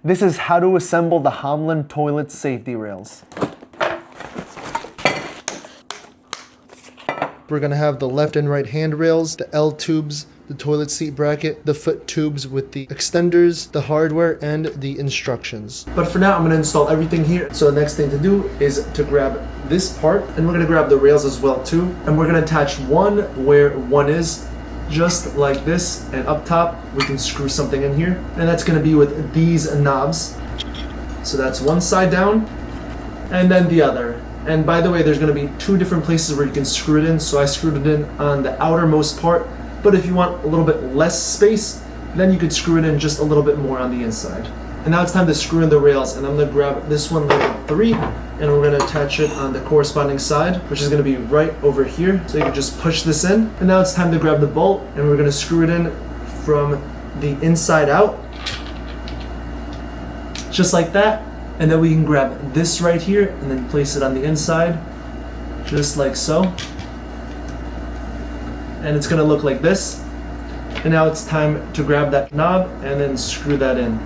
This is how to assemble the HOMLAND toilet safety rails. We're gonna have the left and right handrails, the L tubes, the toilet seat bracket, the foot tubes with the extenders, the hardware, and the instructions. But for now, I'm gonna install everything here. So the next thing to do is to grab this part, and we're gonna grab the rails as well too. And we're gonna attach one where one is, just like this. And up top, we can screw something in here. And that's gonna be with these knobs. So that's one side down, and then the other. And by the way, there's gonna be two different places where you can screw it in. So I screwed it in on the outermost part, but if you want a little bit less space, then you could screw it in just a little bit more on the inside. And now it's time to screw in the rails, and I'm gonna grab this one level 3, and we're gonna attach it on the corresponding side, which is gonna be right over here. So you can just push this in. And now it's time to grab the bolt, and we're gonna screw it in from the inside out, just like that. And then we can grab this right here and then place it on the inside, just like so. And it's gonna look like this. And now it's time to grab that knob and then screw that in.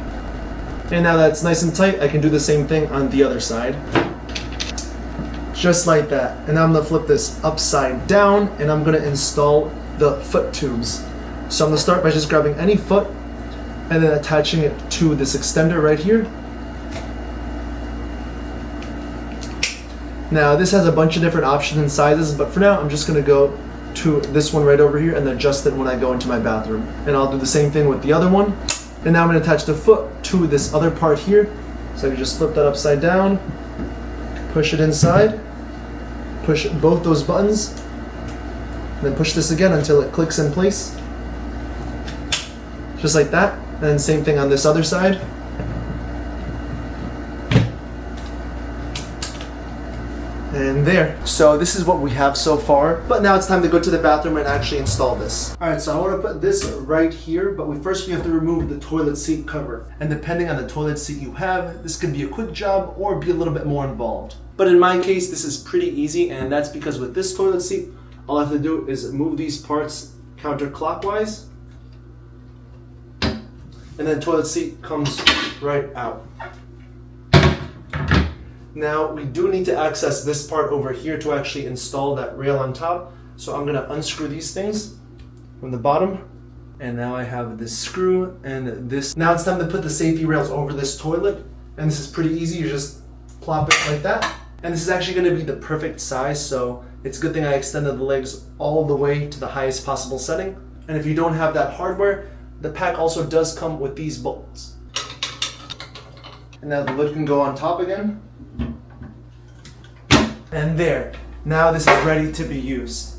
And now that's nice and tight, I can do the same thing on the other side. Just like that. And now I'm gonna flip this upside down, and I'm gonna install the foot tubes. So I'm gonna start by just grabbing any foot and then attaching it to this extender right here. Now this has a bunch of different options and sizes, but for now I'm just gonna go to this one right over here and then adjust it when I go into my bathroom. And I'll do the same thing with the other one. And now I'm gonna attach the foot to this other part here. So I can just flip that upside down, push it inside, push both those buttons, and then push this again until it clicks in place. Just like that. And then same thing on this other side. And there. So this is what we have so far, but now it's time to go to the bathroom and actually install this. All right, so I want to put this right here, but first we have to remove the toilet seat cover. And depending on the toilet seat you have, this can be a quick job or be a little bit more involved. But in my case, this is pretty easy, and that's because with this toilet seat, all I have to do is move these parts counterclockwise, and then the toilet seat comes right out. Now we do need to access this part over here to actually install that rail on top. So I'm gonna unscrew these things from the bottom. And now I have this screw and this. Now it's time to put the safety rails over this toilet. And this is pretty easy, you just plop it like that. And this is actually gonna be the perfect size, so it's a good thing I extended the legs all the way to the highest possible setting. And if you don't have that hardware, the pack also does come with these bolts. And now the lid can go on top again. And there, now this is ready to be used.